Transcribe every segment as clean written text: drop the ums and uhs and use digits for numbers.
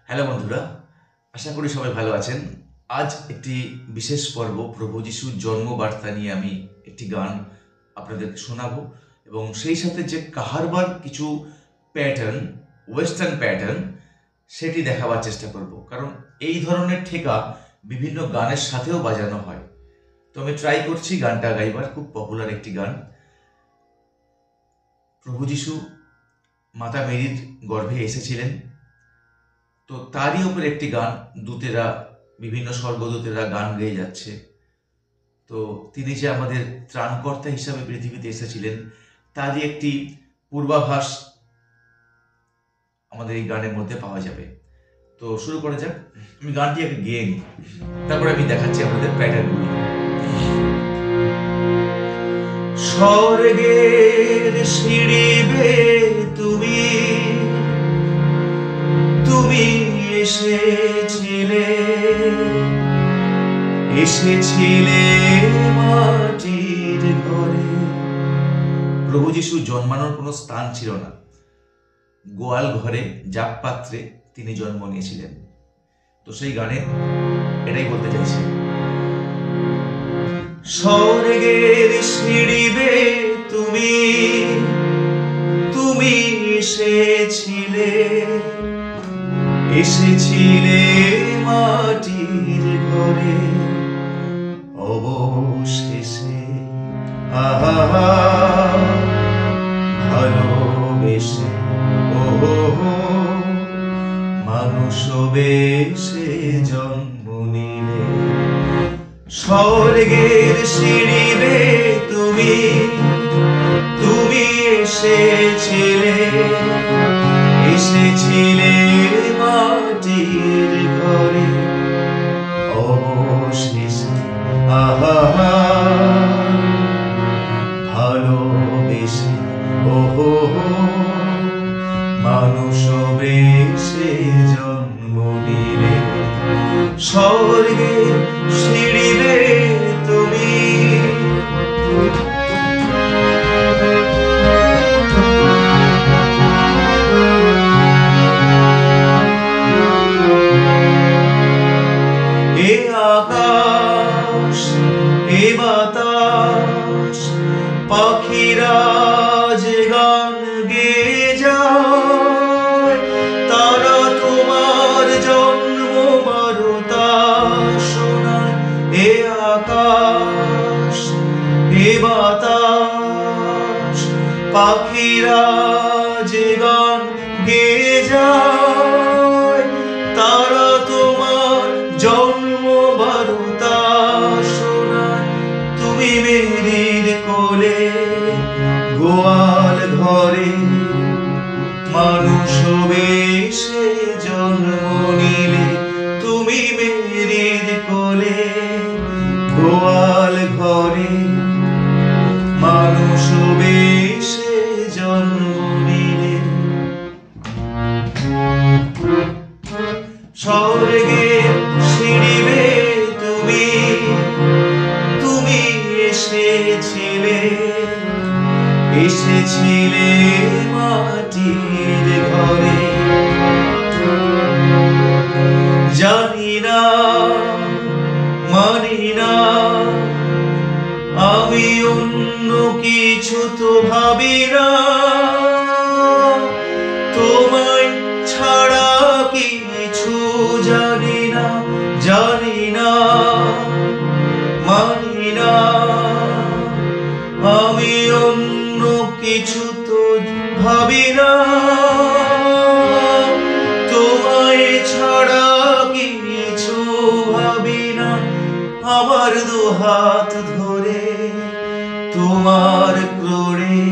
Hello বন্ধুরা, আশা করি সবাই ভালো আছেন। আজ একটি বিশেষ পর্ব, প্রভু যিশুর জন্মবার্তা নিয়ে আমি একটি গান আপনাদেরকে শোনাবো এবং সেই সাথে যে কাহারবার কিছু প্যাটার্ন, ওয়েস্টার্ন প্যাটার্ন, সেটি দেখাবার চেষ্টা করব। কারণ এই ধরনের ঠেকা বিভিন্ন গানের সাথেও বাজানো হয়। তো আমি ট্রাই করছি গানটা গাইবার। খুব পপুলার একটি গান। প্রভু যিশু মাতা মেরির গর্ভে এসেছিলেন, তো তারই ওপর একটি গান দূতেরা, বিভিন্ন স্বর্গদূতেরা গান গেয়ে যাচ্ছে। তো তিনি যে আমাদের ত্রাণকর্তা হিসাবে পৃথিবীতে এসেছিলেন, তারই একটি পূর্বাভাস আমাদের এই গানের মধ্যে পাওয়া যাবে। তো শুরু করা যাক। আমি গানটি আগে গেয়ে নিই, তারপরে আমি দেখাচ্ছি আপনাদের প্যাটার্নগুলি। স্বর্গের সিঁড়ি বেয়ে তুমি তুমি এসেছিলে মাটির ঘরে। প্রভু যিশু জন্মানোর কোনো স্থান ছিল না। গোয়াল ঘরে, জাপ পাত্রে তিনি জন্ম নিয়েছিলেন। তো সেই গানে এটাই বলতে চাইছি। স্বর্গের সিঁড়ি বেয়ে তুমি এসেছিলে মাটির ঘরে। অবশেষে ভালোবেসে মানুষ বেশে জন্ম নিলে। স্বর্গের সিঁড়ি বেয়ে তুমি এসেছিলে মাটির ঘরে। অবশেষে ভালোবেসে মানুষ বেশে জন্ম নিলে। স্বর্গের সিঁড়ি বেয়ে তুমি আকাশ, এ বাতাস, পাখিরা যে গান গেয়ে যায়, তারা তোমার জন্ম বার্তা শোনায়। এ আকাশ, এ বাতাস, পাখিরা যে গান গেয়ে যায়, তারা তোমার জন্ম বার্তা শোনায়। তুমি মেরির কোলে, গোয়াল ঘরে মানুষ বেশে জন্ম নিলে। তুমি মেরির কোলে, গোয়াল ঘরে মানুষ বেশে জন্ম নিলে। স্বর্গের সিঁড়ি বেয়ে তুমি এসেছিলে মাটির ঘরে। জানি না, মানি না, আমি অন্য কিছু তো ভাবি না, তোমায় ছাড়া কিছু জানি না। জানি না, মানি না, আমি অন্য কিছু তো ভাবি না, তোমায় ছাড়া কিছু ভাবি না। আমার দুহাত ধরে তোমার ক্রোড়ে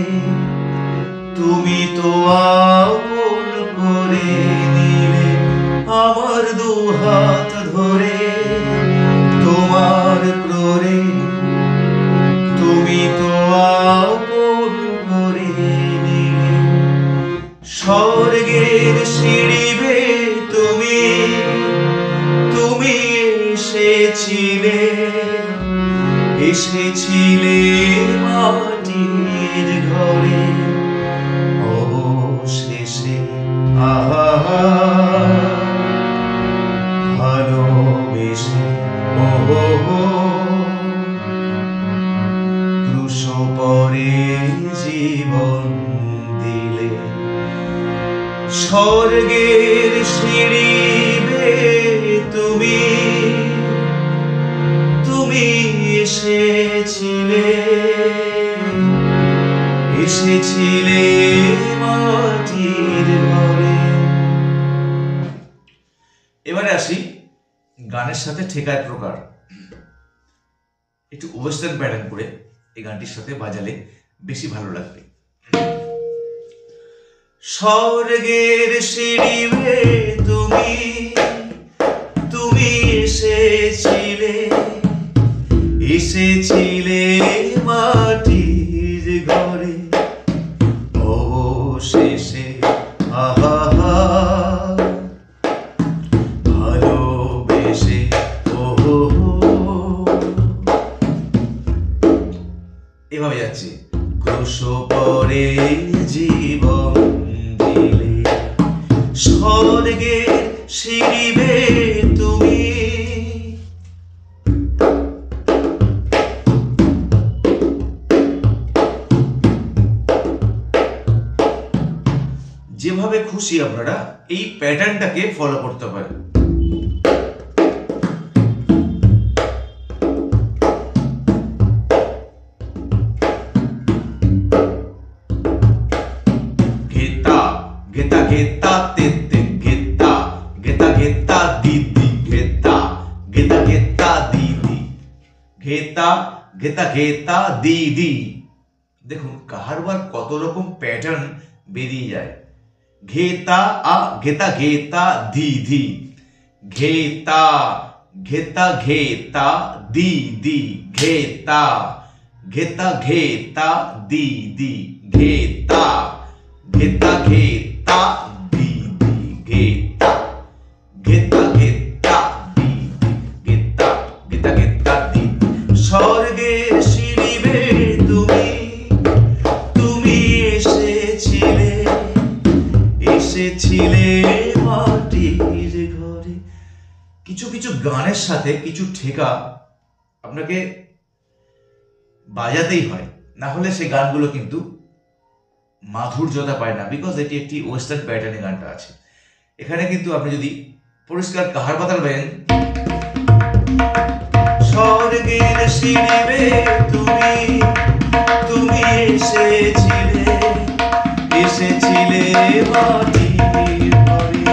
তুমি তো আপন করে নিলে। আমার দুহাত ধরে তোমার ক্রোড়ে তুমি তো আপন করে নিলে। স্বর্গের সিঁড়ি বেয়ে তুমি এসেছিলে মাটির ঘরে। অবশেষে স্বর্গের সিঁড়ি বেয়ে তুমি তুমি এসেছিলে এসেছিলে মাটির ঘরে। এবারে আসি গানের সাথে ঠেকার প্রকার। একটু ওয়েস্টার্ন প্যাটার্ন করে এই গানটির সাথে বাজালে বেশি ভালো লাগবে। স্বর্গের সিঁড়ি বেয়ে তুমি তুমি এসেছিলে এসেছিলে মাটির ঘরে। অবশেষে আহা ভালোবেসে ওহো এভাবে যাচ্ছে। ক্রোশ পরে জীবন দিলে স্বর্গের সিঁড়ি বেয়ে তুমি। যেভাবে খুশি আপনারা এই প্যাটার্নটাকে ফলো করতে পারেন। ঘেতা ঘেতা ঘেতা তেতে ঘেতা ঘেতা ঘেতা দিদি ঘেতা ঘেতা ঘেতা দিদি ঘেতা ঘেতা ঘেতা দিদি। দেখুন কাহারবার কত রকম প্যাটার্ন বেরিয়ে যায়। ঘেতা আ ঘেতা ঘেতা দিদি ঘেতা ঘেতা ঘেতা দিদি ঘেতা ঘেতা ঘেতা দিদি ঘেতা ঘেতা ঘেতা দিদি ঘেতা ঘেতা ঘেতা দিদি ঘেতা ঘেতা ঘেতা দিদি। স্বর্গের সিঁড়ি বেয়ে তুমি তুমি এসেছিলে এসেছিলে মাটির ঘরে। কিছু কিছু গানের সাথে কিছু ঠেকা আপনাকে বাজাতেই হয়, না হলে সেই গানগুলো কিন্তু মাধুর্যতা পায় না। বিকজ এটি একটি ওয়েস্টার্ন প্যাটার্নে গানটা আছে। এখানে কিন্তু আপনি যদি পরিষ্কার কাহার পাতাল বেন স্বর্গের সিঁড়ি বেয়ে তুমি তুমি এসেছিলে এসেছিলে মাটির ঘরে।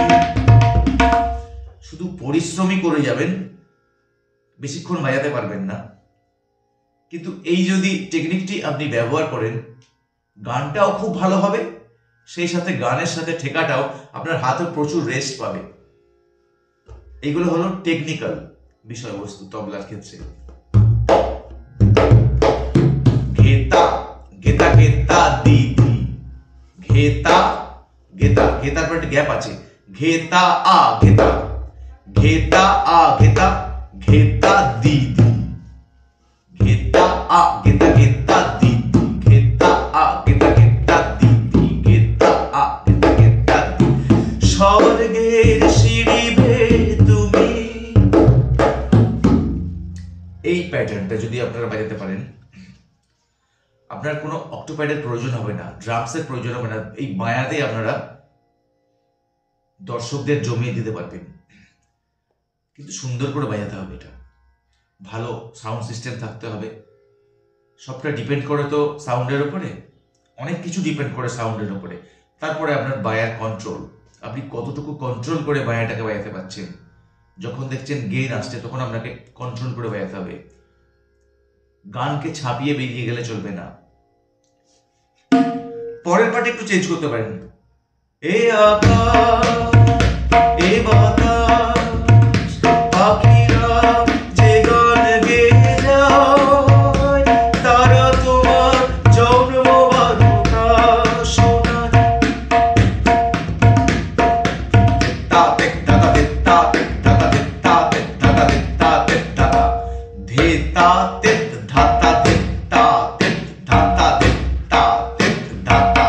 শুধু পরিশ্রমই করে যাবেন, বেশিক্ষণ বাজাতে পারবেন না। কিন্তু এই যদি টেকনিকটি আপনি ব্যবহার করেন গানটাও খুব ভালো হবে, সেই সাথে গানের সাথে ঠেকাটাও আপনার হাতে প্রচুর রেস্ট পাবে। এইগুলো হলো টেকনিক্যাল বিষয়বস্তু তবলার ক্ষেত্রে। ঘেতা ঘেতা ঘেতা দিদি ঘেতা ঘেতা ঘেতার পর একটা গ্যাপ আছে। ঘেতা আ ঘেতা ঘেতা আ ঘেতা ঘেতা দিদি ঘেতা আ ঘেতা ঘেতা দিদি ঘেতা আ ঘেতা ঘেতা দিদি ঘেতা আ ঘেতা ঘেতা দিদি। স্বর্গের সিঁড়ি বেয়ে তুমি। এই প্যাটার্নটা যদি আপনারা বাজাতে পারেন আপনার কোনো অক্টোপ্যাডের প্রয়োজন হবে না, ড্রামসের প্রয়োজন হবে না। এই মায়াতে আপনারা দর্শকদের জমিয়ে দিতে পারবেন। কিন্তু সুন্দর করে বাজাতে হবে, এটা ভালো সাউন্ড সিস্টেম থাকতে হবে। সবটা ডিপেন্ড করে তো সাউন্ডের উপরে, অনেক কিছু ডিপেন্ড করে সাউন্ডের উপরে। তারপরে আপনার বায়ার কন্ট্রোল, আপনি কতটুকু কন্ট্রোল করে বায়াটাকে বাজাতে পারছেন। যখন দেখছেন গেইন আসছে তখন আপনাকে কন্ট্রোল করে বাজাতে হবে। গানকে ছাপিয়ে বেরিয়ে গেলে চলবে না। পরের পার্টে একটু চেঞ্জ করতে পারেন। এ আকাশ এ বাতাস পাখিরা যে গান গেয়ে যায় তারা তোমার জন্মবার কথা শোনায়। তাতে তাতে তাতে তাতে তাতে তাতে তাতে তাতা ধে তাতে ধাতা ধে তাতে ধাতা ধে তাতে ধাতা।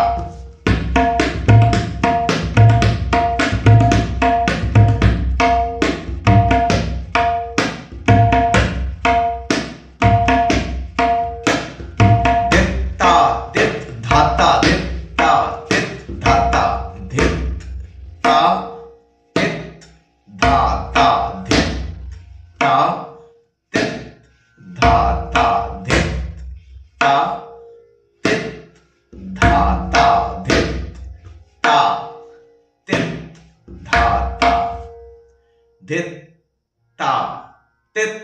ধিত তা তিত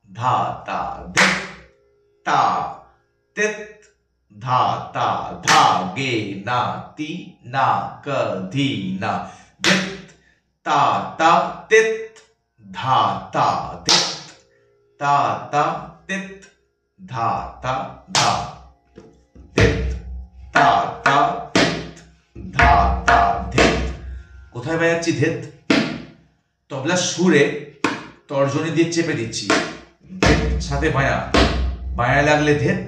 ধা তা ধিত তা তিত ধা তা ধা গে না তি না ক ধি না ধিত তা তা তিত ধা তা ধিত তা তা তিত ধা তা ধা ধিত তা তা তিত ধা তা ধিত। কোথায় বাজাচ্ছি ধিত? তবলার সুরে তর্জনী দিয়ে চেপে দিচ্ছি, সাথে বায়া, বায়া লাগলে ধিত,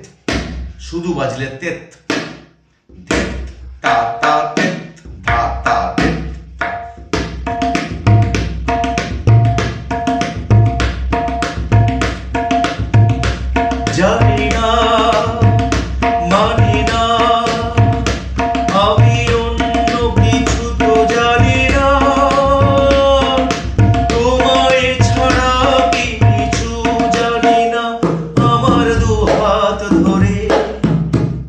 শুধু বাজলে তেত, ধিত তা তা তেত ধা তা তেত। জানি না মানি না আমি অন্য কিছু তো জানি না, তোমায় ছাড়া কি কিছু জানি না, আমার দু হাত ধরে।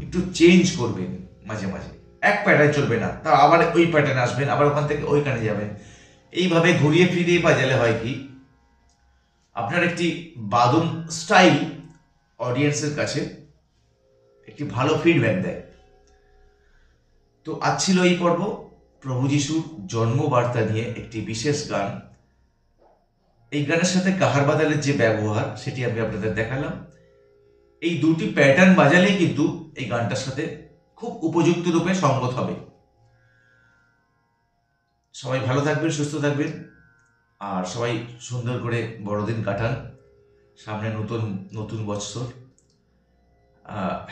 একটু চেঞ্জ করবেন মাঝে মাঝে, এক প্যাটার্ন চলবে না, তা আবার ওই প্যাটার্ন আসবেন, আবার ওখান থেকে ওইখানে যাবেন। এইভাবে ঘুরিয়ে ফিরিয়ে বাজালে হয় কি, আপনার একটি বাদন স্টাইল অডিয়েন্সের কাছে একটি ভালো ফিডব্যাক দেয়। তো আজ ছিল এই পর্ব প্রভু যিশুর জন্মবার্তা নিয়ে একটি বিশেষ গান। এই গানের সাথে কাহার বাদালের যে ব্যবহার সেটি আমি আপনাদের দেখালাম। এই দুটি প্যাটার্ন বাজালেই কিন্তু এই গানটার সাথে খুব উপযুক্ত রূপে সঙ্গত হবে। সবাই ভালো থাকবেন, সুস্থ থাকবেন, আর সবাই সুন্দর করে বড়দিন কাটান। সামনে নতুন নতুন বছর,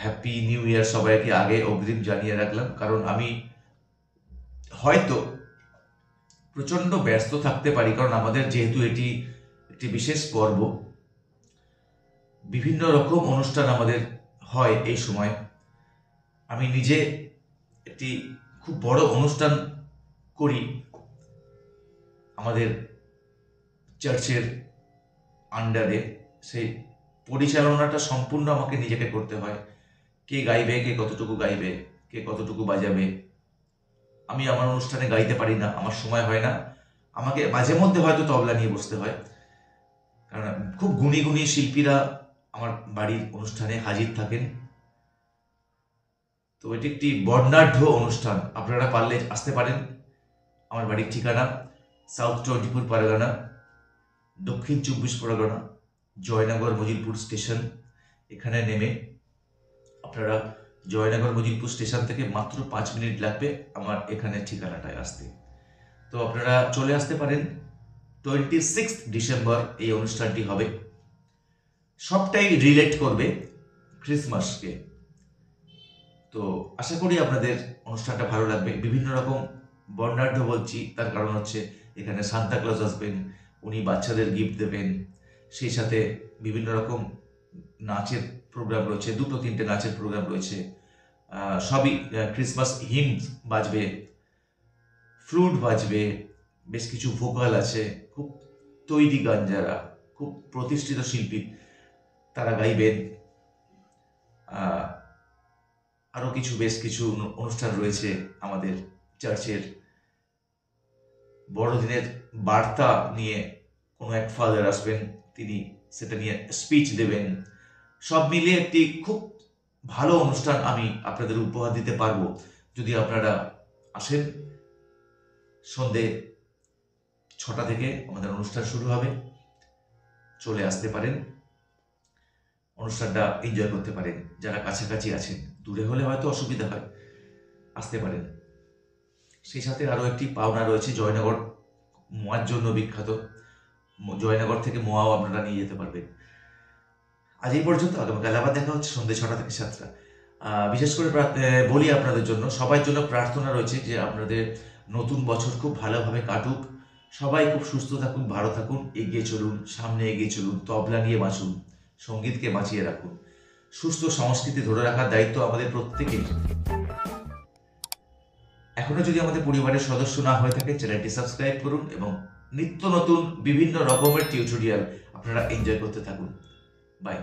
হ্যাপি নিউ ইয়ার সবাইকে আগে অগ্রিম জানিয়ে রাখলাম। কারণ আমি হয়তো প্রচণ্ড ব্যস্ত থাকতে পারি, কারণ আমাদের যেহেতু এটি একটি বিশেষ পর্ব, বিভিন্ন রকম অনুষ্ঠান আমাদের হয় এই সময়। আমি নিজে একটি খুব বড় অনুষ্ঠান করি আমাদের চার্চের আন্ডারে, সেই পরিচালনাটা সম্পূর্ণ আমাকে নিজেকে করতে হয়। কে গাইবে, কে কতটুকু গাইবে, কে কতটুকু বাজাবে। আমি আমার অনুষ্ঠানে গাইতে পারি না, আমার সময় হয় না, আমাকে মাঝে মধ্যে হয়তো তবলা নিয়ে বসতে হয়, কারণ খুব গুণী গুণী শিল্পীরা আমার বাড়ির অনুষ্ঠানে হাজির থাকেন। তো এটি একটি বর্ণাঢ্য অনুষ্ঠান, আপনারা পারলে আসতে পারেন। আমার বাড়ির ঠিকানা সাউথ 24 পরগনা, দক্ষিণ 24 পরগনা, জয়নগর মজিলপুর স্টেশন। এখানে নেমে আপনারা জয়নগর মজিলপুর স্টেশন থেকে মাত্র 5 মিনিট লাগবে আমার এখানে ঠিকানাটায় আসতে। তো আপনারা চলে আসতে পারেন। 26 ডিসেম্বর এই অনুষ্ঠানটি হবে। সবটাই রিলেট করবে ক্রিসমাসকে। তো আশা করি আপনাদের অনুষ্ঠানটা ভালো লাগবে। বিভিন্ন রকম বর্ণাঢ্য বলছি, তার কারণ হচ্ছে এখানে সান্তা ক্লজ আসবেন, উনি বাচ্চাদের গিফট দেবেন। সেই সাথে বিভিন্ন রকম নাচের প্রোগ্রাম রয়েছে, 2-3টে নাচের প্রোগ্রাম রয়েছে। সবই ক্রিসমাস হিম বাজবে, ফ্লুট বাজবে, বেশ কিছু ভোকাল আছে, খুব তৈরি গান, যারা খুব প্রতিষ্ঠিত শিল্পী তারা গাইবেন। আরও কিছু বেশ কিছু অনুষ্ঠান রয়েছে আমাদের চার্চের। বড়দিনের বার্তা নিয়ে কোনো এক ফাদার আসবেন, তিনি সেটা নিয়ে স্পিচ দেবেন। সব মিলিয়ে একটি খুব ভালো অনুষ্ঠান আমি আপনাদের উপহার দিতে পারবো যদি আপনারা আসেন। সন্ধে 6টা থেকে আমাদের অনুষ্ঠান শুরু হবে, চলে আসতে পারেন, অনুষ্ঠানটা এনজয় করতে পারেন। যারা কাছাকাছি আছেন, দূরে হলে হয়তো অসুবিধা হয়, আসতে পারেন। সেই সাথে আরও একটি পাওনা রয়েছে, জয়নগর মোয়ার জন্য বিখ্যাত। জয়নগর থেকে মোয়াও আপনারা নিয়ে যেতে পারবেন। আজ এই পর্যন্ত, আগামীকাল আবার দেখা হচ্ছে সন্ধ্যে 6টা থেকে 7টা। বিশেষ করে বলি আপনাদের জন্য, সবার জন্য প্রার্থনা রয়েছে যে আপনাদের নতুন বছর খুব ভালোভাবে কাটুক, সবাই খুব সুস্থ থাকুন, ভালো থাকুন, এগিয়ে চলুন, সামনে এগিয়ে চলুন, তবলা নিয়ে বাঁচুন, সঙ্গীতকে বাঁচিয়ে রাখুন। সুস্থ সংস্কৃতি ধরে রাখার দায়িত্ব আমাদের প্রত্যেকের। এখনো যদি আমাদের পরিবারের সদস্য না হয়ে থাকে, চ্যানেলটি সাবস্ক্রাইব করুন এবং নিত্য নতুন বিভিন্ন রকমের টিউটোরিয়াল আপনারা এনজয় করতে থাকুন। বাই।